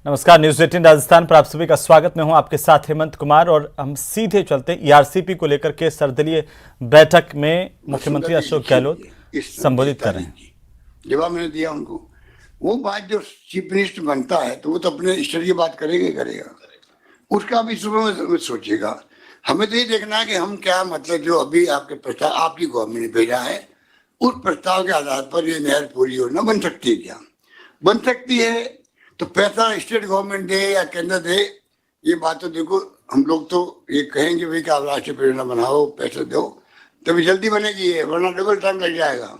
नमस्कार, न्यूज़ 18 राजस्थान पर आप सभी का स्वागत। मैं हूं आपके साथ हेमंत कुमार और हम सीधे चलते हैं ईआरसीपी को लेकर के सर्वदलीय बैठक में मुख्यमंत्री अशोक गहलोत संबोधित कर रहे हैं। जवाब मैंने दिया उनको। वो बात जो चीफ मिनिस्टर बनता है तो वो तो अपने स्तर की बात करेगा, उसका भी सुबह में सोचेगा। हमें तो ये देखना है कि हम क्या, मतलब जो अभी आपके प्रस्ताव आपकी गवर्नमेंट ने भेजा है उस प्रस्ताव के आधार पर ये नहर पूरी योजना बन सकती है। क्या बन सकती है? तो पैसा स्टेट गवर्नमेंट दे या केंद्र दे, ये बात तो देखो, हम लोग तो ये कहेंगे भाई कि आप राष्ट्रीय परियोजना बनाओ, पैसे दो, तभी जल्दी बनेगी ये, वरना डबल टाइम लग जाएगा।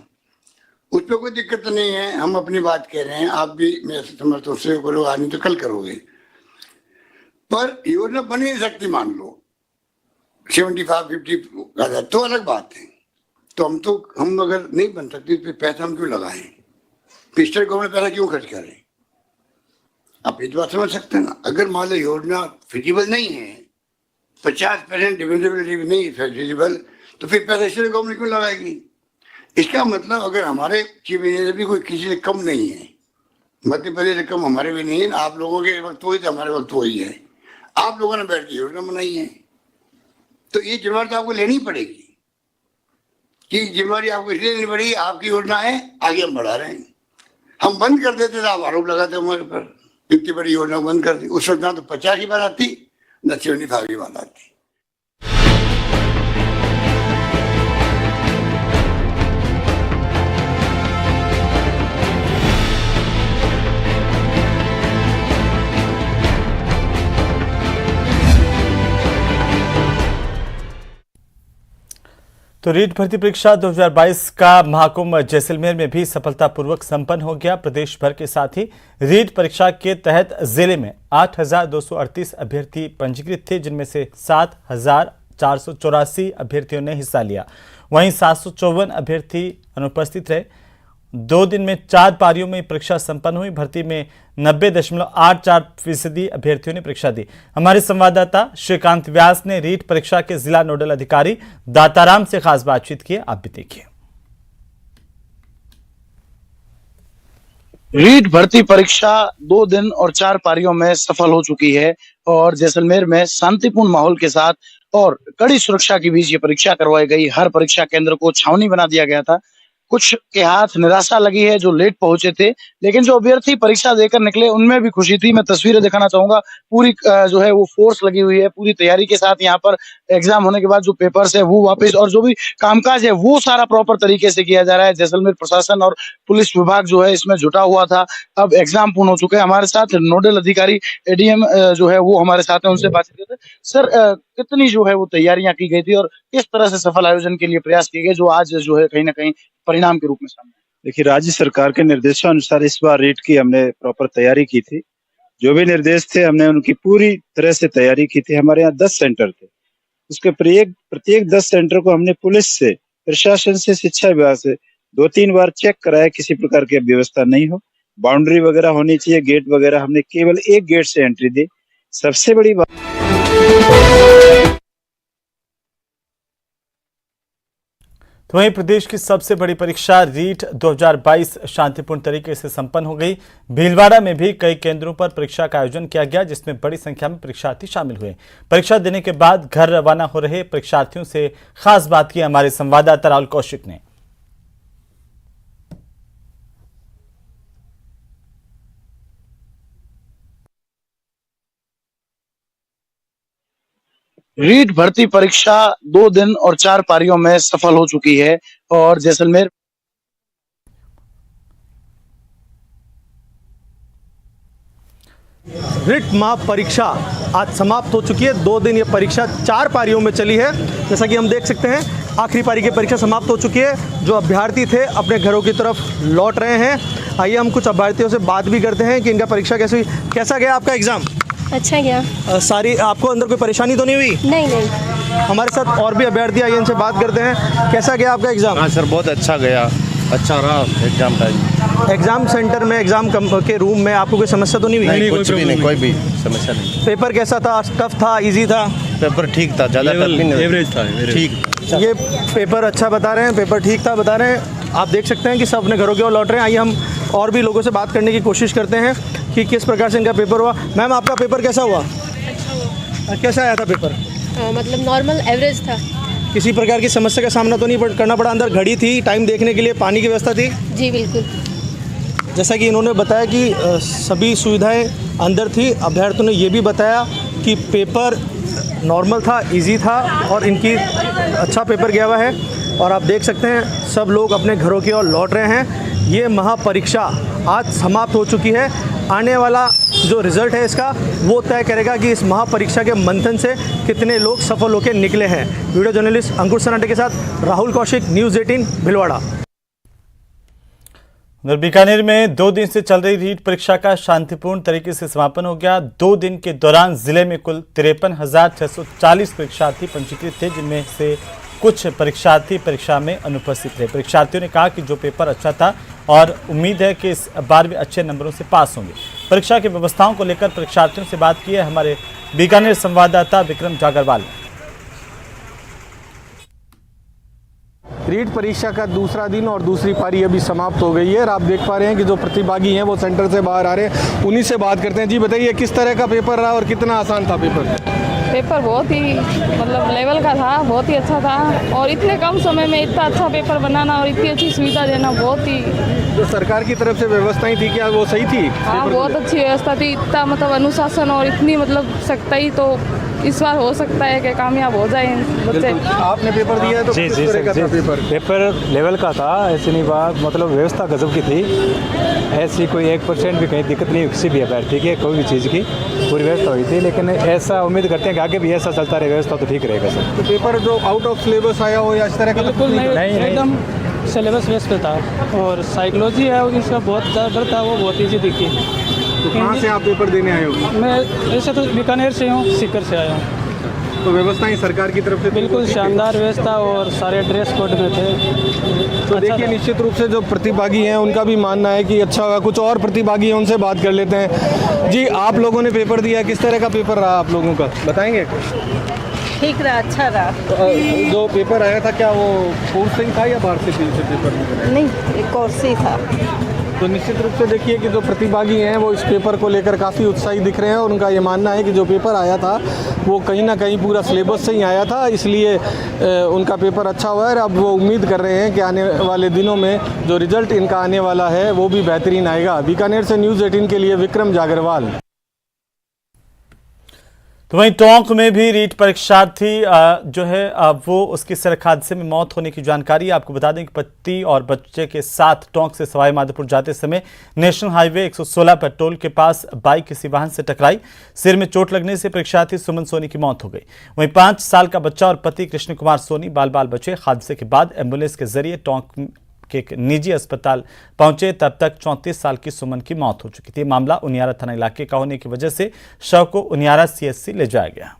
उस पर कोई दिक्कत नहीं है, हम अपनी बात कह रहे हैं, आप भी मेरे समर्थन से करो, आज नहीं तो कल करोगे। पर योजना बन ही नहीं सकती, मान लो 75-50 तो अलग बात है। तो हम अगर नहीं बन सकती तो पैसा हम क्यों लगाएं? स्टेट गवर्नमेंट पैसा क्यों खर्च करें? आप ये बात समझ सकते हैं ना। अगर मान लो योजना फिजिबल नहीं है, 50% डिफेंसिबिलिटी नहीं फिजिबल, तो फिर पैसा स्टेट गवर्नमेंट क्यों लगाएगी? इसका मतलब अगर हमारे चीफ मिनिस्टर भी कोई किसी से कम नहीं है, मध्य प्रदेश से कम हमारे भी नहीं है, आप लोगों के वक्त वही तो हमारे वक्त वही है। आप लोगों ने बैठ के योजना बनाई है, तो ये जिम्मेवारी तो आपको लेनी पड़ेगी। कि जिम्मेवारी आपको इसलिए लेनी पड़ेगी, आपकी योजना है, आगे हम बढ़ा रहे हैं। हम बंद कर देते तो आप आरोप लगाते हमारे पर, इतनी बड़ी योजना बंद कर दी। उस वक्त ना तो 50 की बात आती, न 75 की बात आती। तो रीट भर्ती परीक्षा 2022 का महाकुंभ जैसलमेर में भी सफलतापूर्वक संपन्न हो गया। प्रदेश भर के साथ ही रीट परीक्षा के तहत जिले में 8,238 अभ्यर्थी पंजीकृत थे, जिनमें से 7,484 अभ्यर्थियों ने हिस्सा लिया। वहीं 754 अभ्यर्थी अनुपस्थित रहे। 2 दिन में 4 पारियों में परीक्षा संपन्न हुई। भर्ती में 90.84% अभ्यर्थियों ने परीक्षा दी। हमारे संवाददाता श्रीकांत व्यास ने रीट परीक्षा के जिला नोडल अधिकारी दाताराम से खास बातचीत की, आप भी देखिए। रीट भर्ती परीक्षा 2 दिन और 4 पारियों में सफल हो चुकी है और जैसलमेर में शांतिपूर्ण माहौल के साथ और कड़ी सुरक्षा के बीच ये परीक्षा करवाई गई। हर परीक्षा केंद्र को छावनी बना दिया गया था। कुछ के हाथ निराशा लगी है जो लेट पहुंचे थे, लेकिन जो अभ्यर्थी परीक्षा देकर निकले उनमें भी खुशी थी। मैं तस्वीरें दिखाना चाहूंगा। पूरी जो है वो फोर्स लगी हुई है, पूरी तैयारी के साथ यहाँ पर एग्जाम होने के बाद जो पेपर्स है वो वापस, और जो भी कामकाज है वो सारा प्रॉपर तरीके से किया जा रहा है। जैसलमेर प्रशासन और पुलिस विभाग जो है इसमें जुटा हुआ था। अब एग्जाम पूर्ण हो चुके हैं। हमारे साथ नोडल अधिकारी एडीएम जो है वो हमारे साथ है, उनसे बातचीत करते हैं। सर, कितनी जो है वो तैयारियां की गई थी और किस तरह से सफल आयोजन के लिए प्रयास किए गए जो आज जो है कहीं ना कहीं परिणाम के रूप में सामने? देखिए, राज्य सरकार के निर्देशानुसार इस बार रीट की हमने प्रॉपर तैयारी की थी। जो भी निर्देश थे हमने उनकी पूरी तरह से तैयारी की थी। हमारे यहाँ 10 सेंटर थे, उसके प्रत्येक 10 सेंटर को हमने पुलिस से, प्रशासन से, शिक्षा विभाग से 2-3 बार चेक कराया, किसी प्रकार की व्यवस्था नहीं हो। बाउंड्री वगैरह होनी चाहिए, गेट वगैरह, हमने केवल एक गेट से एंट्री दी। सबसे बड़ी बात तो वहीं प्रदेश की सबसे बड़ी परीक्षा रीट 2022 शांतिपूर्ण तरीके से संपन्न हो गई। भीलवाड़ा में भी कई केंद्रों पर परीक्षा का आयोजन किया गया, जिसमें बड़ी संख्या में परीक्षार्थी शामिल हुए। परीक्षा देने के बाद घर रवाना हो रहे परीक्षार्थियों से खास बात की हमारे संवाददाता राहुल कौशिक ने। रीट भर्ती परीक्षा 2 दिन और 4 पारियों में सफल हो चुकी है और जैसलमेर रीट परीक्षा आज समाप्त हो चुकी है। 2 दिन ये परीक्षा 4 पारियों में चली है। जैसा कि हम देख सकते हैं, आखिरी पारी की परीक्षा समाप्त हो चुकी है। जो अभ्यर्थी थे अपने घरों की तरफ लौट रहे हैं। आइए हम कुछ अभ्यर्थियों से बात भी करते हैं कि इनका परीक्षा कैसे हुई। कैसा गया आपका एग्जाम? अच्छा गया। सारी आपको अंदर कोई परेशानी तो नहीं हुई? नहीं। हमारे साथ और भी अभ्यर्थी आइए, इनसे बात करते हैं। कैसा गया आपका एग्जाम? हाँ सर, बहुत अच्छा गया, अच्छा रहा एग्जाम टाइम। एग्जाम सेंटर में, एग्जाम के रूम में आपको कोई समस्या तो नहीं हुई? नहीं, कुछ भी नहीं, कोई भी समस्या नहीं। पेपर कैसा था? टफ था, इजी था? पेपर ठीक था, ज़्यादा टफ भी नहीं, एवरेज था। ठीक। ये पेपर अच्छा बता रहे हैं, पेपर ठीक था बता रहे हैं। आप देख सकते हैं कि सब अपने घरों की ओर लौट रहे हैं। आइए हम और भी लोगों से बात करने की कोशिश करते हैं। कि किस प्रकार से इनका पेपर हुआ। मैम, आपका पेपर कैसा हुआ? अच्छा हुआ। कैसा आया था पेपर? मतलब नॉर्मल एवरेज था। किसी प्रकार की समस्या का सामना तो नहीं करना पड़ा? अंदर घड़ी थी, टाइम देखने के लिए पानी की व्यवस्था थी? जी बिल्कुल। जैसा कि इन्होंने बताया कि सभी सुविधाएं अंदर थी। अभ्यर्थियों ने ये भी बताया कि पेपर नॉर्मल था, इजी था और इनकी अच्छा पेपर गया हुआ है। और आप देख सकते हैं सब लोग अपने घरों की ओर लौट रहे हैं। ये महापरीक्षा आज समाप्त हो चुकी है। आने वाला जो रिज़ल्ट है इसका वो तय करेगा कि इस महापरीक्षा के मंथन से कितने लोग सफल होकर निकले हैं। वीडियो जर्नलिस्ट अंकुर सनाटे के साथ राहुल कौशिक, न्यूज़ 18 भीलवाड़ा। उधर बीकानेर में 2 दिन से चल रही रीट परीक्षा का शांतिपूर्ण तरीके से समापन हो गया। 2 दिन के दौरान जिले में कुल 53,640 परीक्षार्थी पंजीकृत थे, जिनमें से कुछ परीक्षार्थी परीक्षा में अनुपस्थित थे। परीक्षार्थियों ने कहा कि जो पेपर अच्छा था और उम्मीद है कि इस बार भी अच्छे नंबरों से पास होंगे। परीक्षा की व्यवस्थाओं को लेकर परीक्षार्थियों से बात की है हमारे बीकानेर संवाददाता विक्रम जागरवाल ने। रीट परीक्षा का दूसरा दिन और दूसरी पारी अभी समाप्त हो गई है और आप देख पा रहे हैं कि जो प्रतिभागी हैं वो सेंटर से बाहर आ रहे हैं, उन्हीं से बात करते हैं। जी बताइए, किस तरह का पेपर रहा और कितना आसान था पेपर? पेपर बहुत ही मतलब लेवल का था, बहुत ही अच्छा था और इतने कम समय में इतना अच्छा पेपर बनाना और इतनी अच्छी सुविधा देना बहुत ही। जो सरकार की तरफ से व्यवस्थाएं थी क्या वो सही थी? हाँ, बहुत अच्छी व्यवस्था थी। इतना मतलब अनुशासन और इतनी मतलब सख्ताई, तो इस बार हो सकता है कि कामयाब हो जाए बच्चे। आपने पेपर दिया है तो जी किस जी तरह का था पेपर? पेपर लेवल का था, ऐसी नहीं बात, मतलब व्यवस्था गजब की थी। ऐसी कोई 1% भी कहीं दिक्कत नहीं किसी भी अभ्यर्थी की, कोई भी चीज़ की पूरी व्यवस्था हुई थी। लेकिन ऐसा उम्मीद करते हैं कि आगे भी ऐसा चलता रहे, व्यवस्था तो ठीक रहेगा सर। तो पेपर जो आउट ऑफ सिलेबस आया हो या इस तरह का? बिल्कुल नहीं, एकदम सिलेबस बेस पे था और साइकोलॉजी है उसका बहुत ज़्यादा था, वो बहुत ईजी दिखी। तो कहाँ से आप पेपर देने आए हो? मैं ऐसे तो बीकानेर से हूँ, सीकर से आया हूँ। तो व्यवस्थाएं सरकार की तरफ से बिल्कुल शानदार व्यवस्था और सारे ड्रेस कोड में थे। तो देखिए, निश्चित रूप से जो प्रतिभागी हैं उनका भी मानना है कि अच्छा होगा। कुछ और प्रतिभागी हैं, उनसे बात कर लेते हैं। जी, आप लोगों ने पेपर दिया, किस तरह का पेपर रहा आप लोगों का, बताएंगे? ठीक रहा, अच्छा रहा। तो जो पेपर आया था क्या वो कोर्स से था या बाहर से पेपर? नहीं, एक कोर्स ही था। तो निश्चित रूप से देखिए कि जो प्रतिभागी हैं वो इस पेपर को लेकर काफ़ी उत्साहित दिख रहे हैं और उनका ये मानना है कि जो पेपर आया था वो कहीं ना कहीं पूरा सिलेबस से ही आया था, इसलिए उनका पेपर अच्छा हुआ है। और अब वो उम्मीद कर रहे हैं कि आने वाले दिनों में जो रिजल्ट इनका आने वाला है वो भी बेहतरीन आएगा। बीकानेर से न्यूज़ 18 के लिए विक्रम जागरवाल। तो वहीं टोंक में भी रीट परीक्षार्थी जो है वो उसकी सड़क हादसे में मौत होने की जानकारी। आपको बता दें कि पति और बच्चे के साथ टोंक से सवाई माधोपुर जाते समय नेशनल हाईवे 116 पर टोल के पास बाइक किसी वाहन से टकराई। सिर में चोट लगने से परीक्षार्थी सुमन सोनी की मौत हो गई। वहीं 5 साल का बच्चा और पति कृष्ण कुमार सोनी बाल बाल बचे। हादसे के बाद एम्बुलेंस के जरिए टोंक के एक निजी अस्पताल पहुंचे, तब तक 34 साल की सुमन की मौत हो चुकी थी। मामला उनियारा थाना इलाके का होने की वजह से शव को उनियारा सीएचसी ले जाया गया।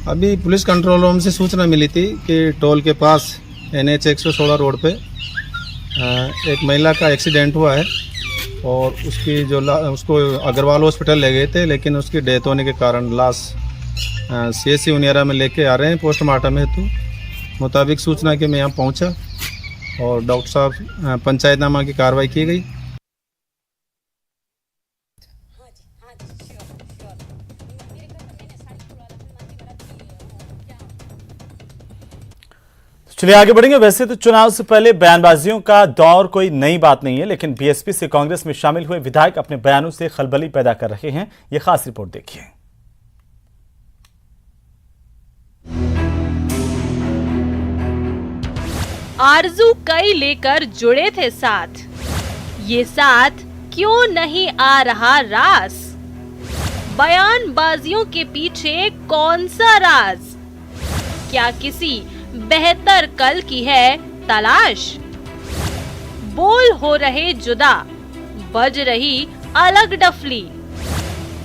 अभी पुलिस कंट्रोल रूम से सूचना मिली थी कि टोल के पास NH 116 रोड पे एक महिला का एक्सीडेंट हुआ है और उसको अग्रवाल हॉस्पिटल ले गए थे, लेकिन उसकी डेथ होने के कारण लाश CHC उनियारा में लेके आ रहे हैं पोस्टमार्टम हेतु। मुताबिक सूचना के मैं यहाँ पहुँचा और डॉक्टर साहब पंचायतनामा की कार्रवाई की गई। चलिए आगे बढ़ेंगे। वैसे तो चुनाव से पहले बयानबाजियों का दौर कोई नई बात नहीं है, लेकिन बीएसपी से कांग्रेस में शामिल हुए विधायक अपने बयानों से खलबली पैदा कर रहे हैं। यह खास रिपोर्ट देखिए। आरजू कई लेकर जुड़े थे साथ, ये साथ क्यों नहीं आ रहा रास? बयानबाजियों के पीछे कौन सा राज? क्या किसी बेहतर कल की है तलाश? बोल हो रहे जुदा, बज रही अलग डफली।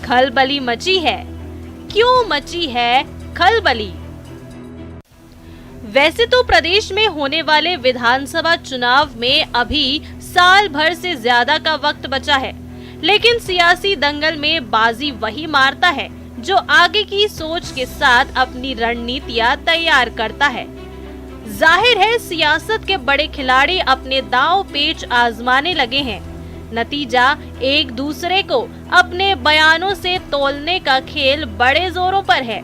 खलबली मची है, क्यों मची है खलबली? वैसे तो प्रदेश में होने वाले विधानसभा चुनाव में अभी साल भर से ज्यादा का वक्त बचा है, लेकिन सियासी दंगल में बाजी वही मारता है जो आगे की सोच के साथ अपनी रणनीतियां तैयार करता है। जाहिर है सियासत के बड़े खिलाड़ी अपने दांव पेच आजमाने लगे हैं। नतीजा एक दूसरे को अपने बयानों से तौलने का खेल बड़े जोरों पर है।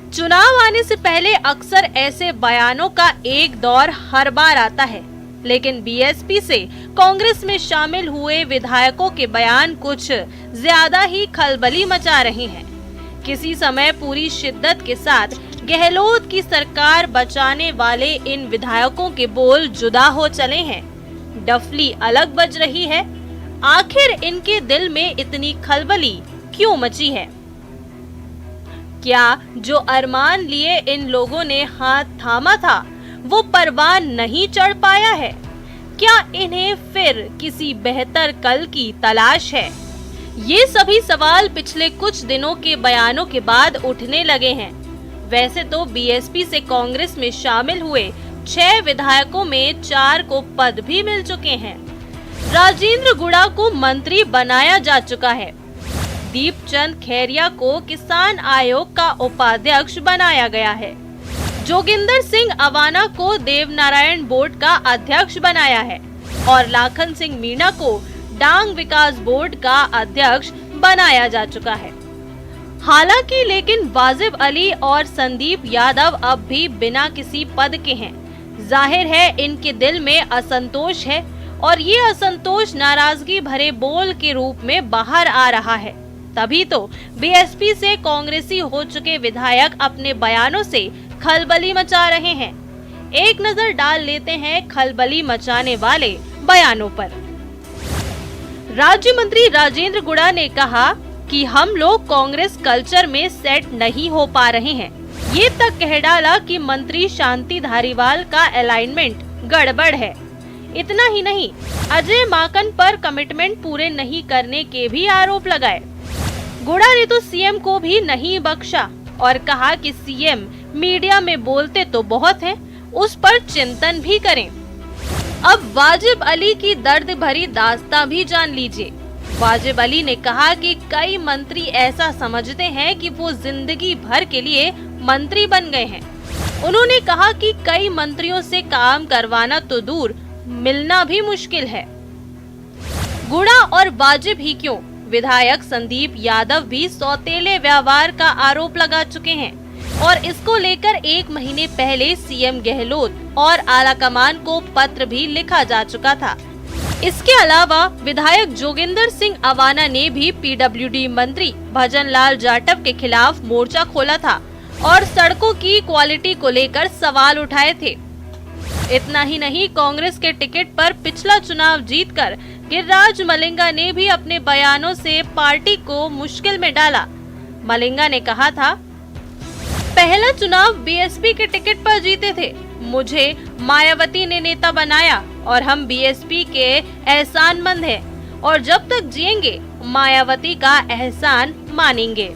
चुनाव आने से पहले अक्सर ऐसे बयानों का एक दौर हर बार आता है, लेकिन बीएसपी से कांग्रेस में शामिल हुए विधायकों के बयान कुछ ज्यादा ही खलबली मचा रहे हैं। किसी समय पूरी शिद्दत के साथ गहलोत की सरकार बचाने वाले इन विधायकों के बोल जुदा हो चले हैं, डफली अलग बज रही है। आखिर इनके दिल में इतनी खलबली क्यों मची है? क्या जो अरमान लिए इन लोगों ने हाथ थामा था वो परवान नहीं चढ़ पाया है? क्या इन्हें फिर किसी बेहतर कल की तलाश है? ये सभी सवाल पिछले कुछ दिनों के बयानों के बाद उठने लगे हैं। वैसे तो बीएसपी से कांग्रेस में शामिल हुए 6 विधायकों में 4 को पद भी मिल चुके हैं। राजेंद्र गुड़ा को मंत्री बनाया जा चुका है। दीपचंद खैरिया को किसान आयोग का उपाध्यक्ष बनाया गया है। जोगिंदर सिंह अवाना को देवनारायण बोर्ड का अध्यक्ष बनाया है और लाखन सिंह मीणा को डांग विकास बोर्ड का अध्यक्ष बनाया जा चुका है। हालांकि लेकिन वाजिब अली और संदीप यादव अब भी बिना किसी पद के हैं। जाहिर है इनके दिल में असंतोष है और ये असंतोष नाराजगी भरे बोल के रूप में बाहर आ रहा है। तभी तो बीएसपी से कांग्रेसी हो चुके विधायक अपने बयानों से खलबली मचा रहे हैं। एक नजर डाल लेते हैं खलबली मचाने वाले बयानों पर। राज्य मंत्री राजेंद्र गुड़ा ने कहा कि हम लोग कांग्रेस कल्चर में सेट नहीं हो पा रहे हैं। ये तक कह डाला कि मंत्री शांति धारीवाल का अलाइनमेंट गड़बड़ है। इतना ही नहीं, अजय माकन पर कमिटमेंट पूरे नहीं करने के भी आरोप लगाए। गुड़ा ने तो सीएम को भी नहीं बख्शा और कहा कि सीएम मीडिया में बोलते तो बहुत हैं, उस पर चिंतन भी करें। अब वाजिब अली की दर्द भरी दास्तां भी जान लीजिए। वाजिब अली ने कहा कि कई मंत्री ऐसा समझते हैं कि वो जिंदगी भर के लिए मंत्री बन गए हैं। उन्होंने कहा कि कई मंत्रियों से काम करवाना तो दूर, मिलना भी मुश्किल है। गुड़ा और वाजिब ही क्यों, विधायक संदीप यादव भी सौतेले व्यवहार का आरोप लगा चुके हैं और इसको लेकर 1 महीने पहले सीएम गहलोत और आलाकमान को पत्र भी लिखा जा चुका था। इसके अलावा विधायक जोगिंदर सिंह अवाना ने भी पीडब्ल्यूडी मंत्री भजन लाल जाटव के खिलाफ मोर्चा खोला था और सड़कों की क्वालिटी को लेकर सवाल उठाए थे। इतना ही नहीं, कांग्रेस के टिकट पर पिछला चुनाव जीतकर गिरिराज मलिंगा ने भी अपने बयानों से पार्टी को मुश्किल में डाला। मलिंगा ने कहा था, पहला चुनाव बीएसपी के टिकट पर जीते थे, मुझे मायावती ने नेता बनाया और हम बीएसपी के एहसानमंद हैं और जब तक जिएंगे मायावती का एहसान मानेंगे।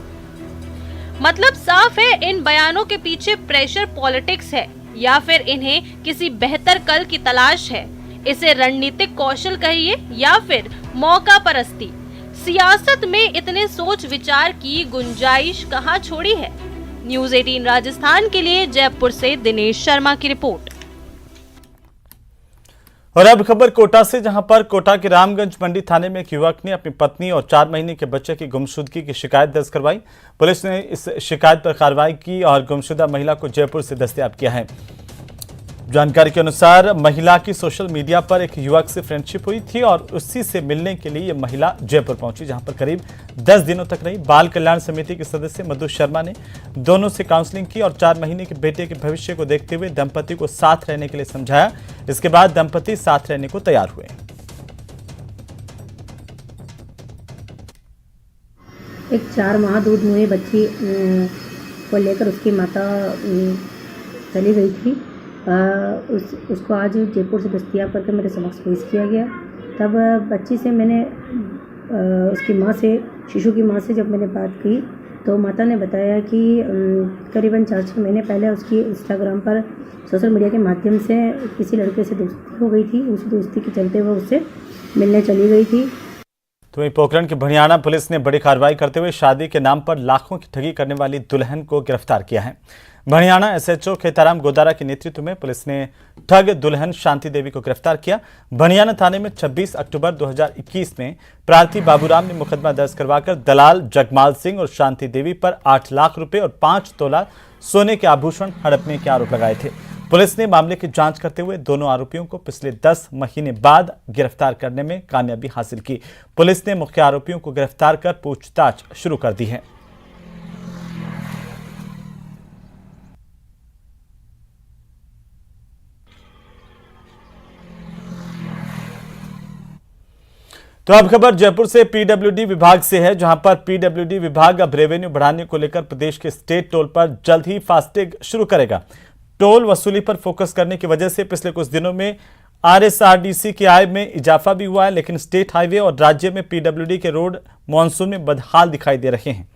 मतलब साफ है इन बयानों के पीछे प्रेशर पॉलिटिक्स है या फिर इन्हें किसी बेहतर कल की तलाश है। इसे रणनीतिक कौशल कहिए या फिर मौका परस्ती। सियासत में इतने सोच विचार की गुंजाइश कहाँ छोड़ी है। न्यूज़ 18 राजस्थान के लिए जयपुर से दिनेश शर्मा की रिपोर्ट। और अब खबर कोटा से, जहां पर कोटा के रामगंज मंडी थाने में एक युवक ने अपनी पत्नी और 4 महीने के बच्चे की गुमशुदगी की शिकायत दर्ज करवाई। पुलिस ने इस शिकायत पर कार्रवाई की और गुमशुदा महिला को जयपुर से दस्तयाब किया है। जानकारी के अनुसार महिला की सोशल मीडिया पर एक युवक से फ्रेंडशिप हुई थी और उसी से मिलने के लिए ये महिला जयपुर पहुंची, जहां पर करीब 10 दिनों तक रही। बाल कल्याण समिति के सदस्य मधु शर्मा ने दोनों से काउंसलिंग की और 4 महीने के बेटे के भविष्य को देखते हुए दंपति को साथ रहने के लिए समझाया। इसके बाद दंपति साथ रहने को तैयार हुए। एक 4 माह दूध मुहे बच्ची को लेकर उसकी माता चली गई थी। उसको आज जयपुर से दस्तयाब करके मेरे समक्ष पेश किया गया। तब बच्ची से मैंने उसकी माँ से, शिशु की माँ से जब मैंने बात की तो माता ने बताया कि करीबन 4-6 महीने पहले उसकी इंस्टाग्राम पर सोशल मीडिया के माध्यम से किसी लड़के से दोस्ती हो गई थी। उस दोस्ती के चलते वो उससे मिलने चली गई थी। तो वहीं पोखरण की भड़ियाना पुलिस ने बड़ी कार्रवाई करते हुए शादी के नाम पर लाखों की ठगी करने वाली दुल्हन को गिरफ्तार किया है। भड़ियाना एसएचओ खेताराम गोदारा के नेतृत्व में पुलिस ने ठग दुल्हन शांति देवी को गिरफ्तार किया। भड़ियाना थाने में 26 अक्टूबर 2021 में प्रार्थी बाबूराम ने मुकदमा दर्ज करवाकर दलाल जगमाल सिंह और शांति देवी पर 8 लाख रुपए और 5 तोला सोने के आभूषण हड़पने के आरोप लगाए थे। पुलिस ने मामले की जांच करते हुए दोनों आरोपियों को पिछले 10 महीने बाद गिरफ्तार करने में कामयाबी हासिल की। पुलिस ने मुख्य आरोपियों को गिरफ्तार कर पूछताछ शुरू कर दी है। तो अब खबर जयपुर से पीडब्ल्यूडी विभाग से है, जहां पर पीडब्ल्यूडी विभाग अब रेवेन्यू बढ़ाने को लेकर प्रदेश के स्टेट टोल पर जल्द ही फास्टैग शुरू करेगा। टोल वसूली पर फोकस करने की वजह से पिछले कुछ दिनों में आरएसआरडीसी की आय में इजाफा भी हुआ है, लेकिन स्टेट हाईवे और राज्य में पीडब्ल्यूडी के रोड मानसून में बदहाल दिखाई दे रहे हैं।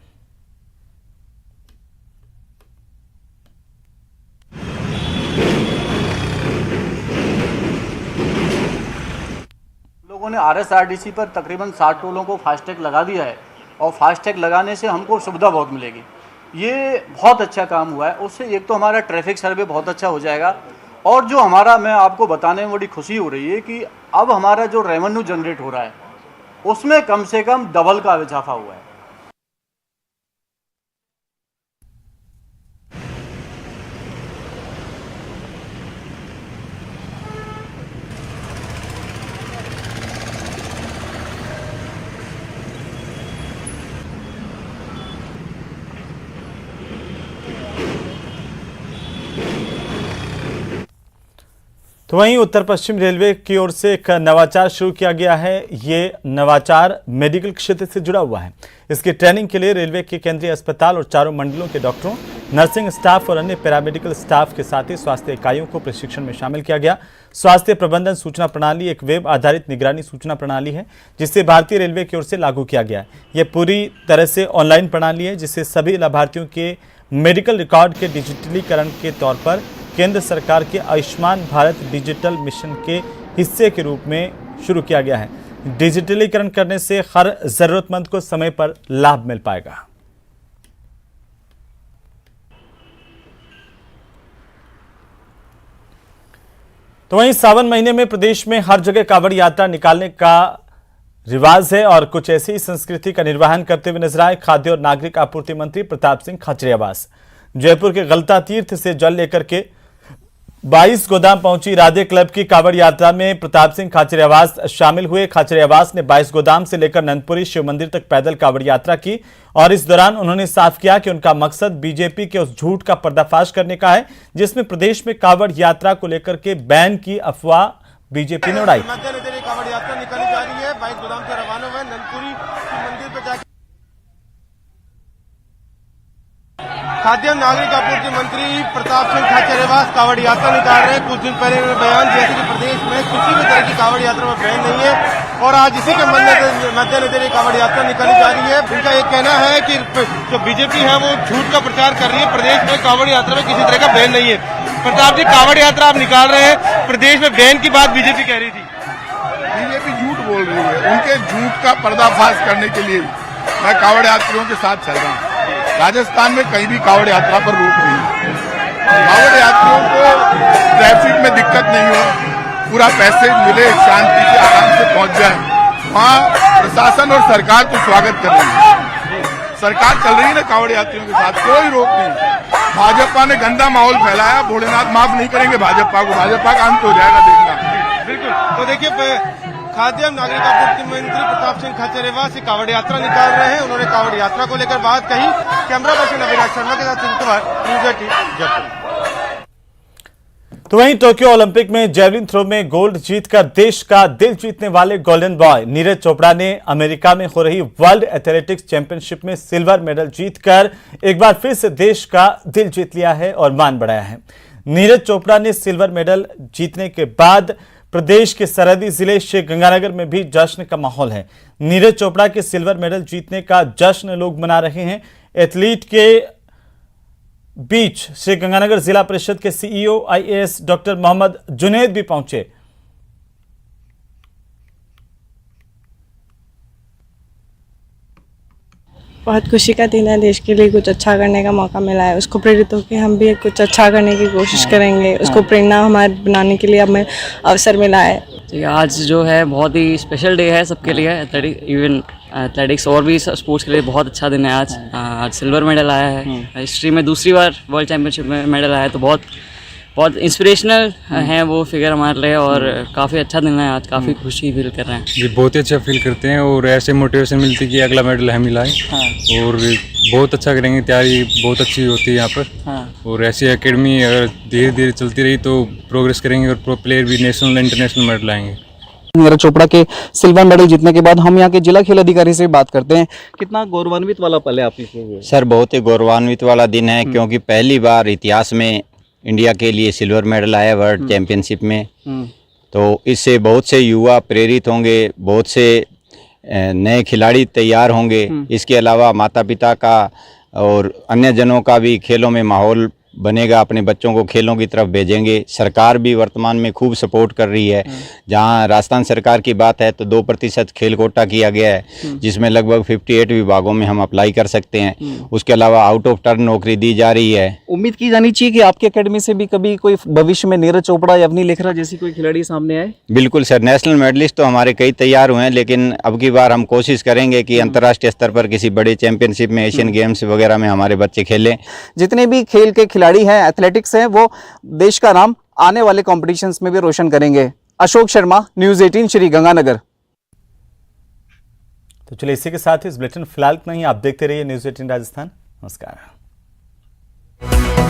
लोगों ने आरएसआरडीसी पर तकरीबन 60 टोलों को फास्टैग लगा दिया है और फास्टैग लगाने से हमको सुविधा बहुत मिलेगी। ये बहुत अच्छा काम हुआ है। उससे एक तो हमारा ट्रैफिक सर्वे बहुत अच्छा हो जाएगा और जो हमारा, मैं आपको बताने में बड़ी खुशी हो रही है कि अब हमारा जो रेवेन्यू जनरेट हो रहा है उसमें कम से कम डबल का इजाफा हुआ है। तो वहीं उत्तर पश्चिम रेलवे की ओर से एक नवाचार शुरू किया गया है। ये नवाचार मेडिकल क्षेत्र से जुड़ा हुआ है। इसकी ट्रेनिंग के लिए रेलवे के केंद्रीय अस्पताल और चारों मंडलों के डॉक्टरों, नर्सिंग स्टाफ और अन्य पैरामेडिकल स्टाफ के साथ ही स्वास्थ्य इकाइयों को प्रशिक्षण में शामिल किया गया। स्वास्थ्य प्रबंधन सूचना प्रणाली एक वेब आधारित निगरानी सूचना प्रणाली है, जिसे भारतीय रेलवे की ओर से लागू किया गया है। यह पूरी तरह से ऑनलाइन प्रणाली है, जिससे सभी लाभार्थियों के मेडिकल रिकॉर्ड के डिजिटलीकरण के तौर पर केंद्र सरकार के आयुष्मान भारत डिजिटल मिशन के हिस्से के रूप में शुरू किया गया है। डिजिटलीकरण करने से हर जरूरतमंद को समय पर लाभ मिल पाएगा। तो वहीं सावन महीने में प्रदेश में हर जगह कांवड़ यात्रा निकालने का रिवाज है और कुछ ऐसी संस्कृति का निर्वहन करते हुए नजर आए खाद्य और नागरिक आपूर्ति मंत्री प्रताप सिंह खाचरियावास। जयपुर के गलता तीर्थ से जल लेकर के 22 गोदाम पहुंची राधे क्लब की कांवड़ यात्रा में प्रताप सिंह खाचरियावास शामिल हुए। खाचरियावास ने 22 गोदाम से लेकर नंदपुरी शिव मंदिर तक पैदल कांवड़ यात्रा की और इस दौरान उन्होंने साफ किया कि उनका मकसद बीजेपी के उस झूठ का पर्दाफाश करने का है जिसमें प्रदेश में कांवड़ यात्रा को लेकर के बैन की अफवाह बीजेपी ने उड़ाई। कांवड़ यात्रा निकाली जा रही है, 22 गोदाम से रवाना हुए नंदपुरी शिव मंदिर पर जाकर खाद्य और नागरिक आपूर्ति मंत्री प्रताप सिंह खाचरियावास कांवड़ यात्रा निकाल रहे हैं। कुछ दिन पहले उन्होंने बयान दिया था कि प्रदेश में किसी भी तरह की कांवड़ यात्रा में बैन नहीं है और आज इसी के मद्देनजर कांवड़ यात्रा निकाली जा रही है। उनका ये कहना है कि जो बीजेपी है वो झूठ का प्रचार कर रही है, प्रदेश में कांवड़ यात्रा में किसी तरह का बैन नहीं है। प्रताप जी, कांवड़ यात्रा आप निकाल रहे हैं, प्रदेश में बैन की बात बीजेपी कह रही थी। बीजेपी झूठ बोल रही है, उनके झूठ का पर्दाफाश करने के लिए मैं कांवड़ यात्रियों के साथ चल रहा हूँ। राजस्थान में कहीं भी कांवड़ यात्रा पर रोक नहीं है। कांवड़ यात्रियों को ट्रैफिक में दिक्कत नहीं हो, पूरा पैसे मिले, शांति से आराम से पहुंच जाए, वहाँ प्रशासन और सरकार तो स्वागत कर रही है। सरकार चल रही है ना कांवड़ यात्रियों के साथ, कोई रोक नहीं। भाजपा ने गंदा माहौल फैलाया, भोलेनाथ माफ नहीं करेंगे भाजपा को, भाजपा का अंत हो जाएगा, देखना। बिल्कुल। तो देखिए, खाद्य एवं नागरिक आपूर्ति मंत्री प्रताप सिंह खाचरियावास कांवड़ यात्रा निकाल रहे हैं। उन्होंने कांवड़ यात्रा को लेकर बात कही। कैमरा पर्सन अविनाश शर्मा के साथ न्यूज़ 18 जयपुर। तो वहीं टोक्यो ओलंपिक में जेवलिन थ्रो में गोल्ड जीतकर देश का दिल जीतने वाले गोल्डन बॉय नीरज चोपड़ा ने अमेरिका में हो रही वर्ल्ड एथलेटिक्स चैंपियनशिप में सिल्वर मेडल जीतकर एक बार फिर से देश का दिल जीत लिया है और मान बढ़ाया है। नीरज चोपड़ा ने सिल्वर मेडल जीतने के बाद प्रदेश के सरहदी जिले श्रीगंगानगर में भी जश्न का माहौल है। नीरज चोपड़ा के सिल्वर मेडल जीतने का जश्न लोग मना रहे हैं। एथलीट के बीच श्रीगंगानगर जिला परिषद के CEO IAS doctor Mohammad Junaid भी पहुंचे। बहुत खुशी का दिन है, देश के लिए कुछ अच्छा करने का मौका मिला है। उसको प्रेरित होकर हम भी कुछ अच्छा करने की कोशिश करेंगे। उसको प्रेरणा हमारे बनाने के लिए हमें अवसर मिला है। आज जो है बहुत ही स्पेशल डे है सबके लिए, इवन एथलेटिक्स और भी स्पोर्ट्स के लिए बहुत अच्छा दिन है आज। आज सिल्वर मेडल आया है, हिस्ट्री में दूसरी बार वर्ल्ड चैंपियनशिप में मेडल आया है, तो बहुत इंस्पिरेशनल है वो फिगर हमारे लिए और काफ़ी अच्छा दिन है आज। काफ़ी खुशी फील कर रहे हैं जी, बहुत ही अच्छा फील करते हैं और ऐसे मोटिवेशन मिलती है कि अगला मेडल हम ही लाएं। और बहुत अच्छा करेंगे, तैयारी बहुत अच्छी होती है यहाँ पर। और ऐसी एकेडमी अगर धीरे धीरे चलती रही तो प्रोग्रेस करेंगे और प्रो प्लेयर भी नेशनल इंटरनेशनल मेडल लाएंगे। नीरज चोपड़ा के सिल्वर मेडल जीतने के बाद हम यहाँ के जिला खेल अधिकारी से बात करते हैं। कितना गौरवान्वित वाला पल है आपके लिए? सर बहुत ही गौरवान्वित वाला दिन है, क्योंकि पहली बार इतिहास में इंडिया के लिए सिल्वर मेडल आया वर्ल्ड चैंपियनशिप में। तो इससे बहुत से युवा प्रेरित होंगे, बहुत से नए खिलाड़ी तैयार होंगे। इसके अलावा माता पिता का और अन्य जनों का भी खेलों में माहौल बनेगा, अपने बच्चों को खेलों की तरफ भेजेंगे। सरकार भी वर्तमान में खूब सपोर्ट कर रही है। जहां राजस्थान सरकार की बात है तो 2% खेल कोटा किया गया है, जिसमें लगभग 58 विभागों में हम अप्लाई कर सकते हैं। उसके अलावा आउट ऑफ टर्न नौकरी दी जा रही है। उम्मीद की जानी चाहिए कि आपके एकेडमी से भी कभी कोई भविष्य में नीरज चोपड़ा या अवनी लेखरा जैसी कोई खिलाड़ी सामने आए। बिल्कुल सर, नेशनल मेडलिस्ट तो हमारे कई तैयार हुए हैं, लेकिन अब की बार हम कोशिश करेंगे कि अंतर्राष्ट्रीय स्तर पर किसी बड़े चैंपियनशिप में, एशियन गेम्स वगैरह में हमारे बच्चे खेलें। जितने भी खेल के खिलाड़ी हैं, एथलेटिक्स हैं, वो देश का नाम आने वाले कॉम्पिटिशन्स में भी रोशन करेंगे। अशोक शर्मा, न्यूज़ 18 श्रीगंगानगर। तो चलिए इसी के साथ ही इस बुलेटिन फिलहाल इतना ही। आप देखते रहिए न्यूज़ 18 राजस्थान। नमस्कार।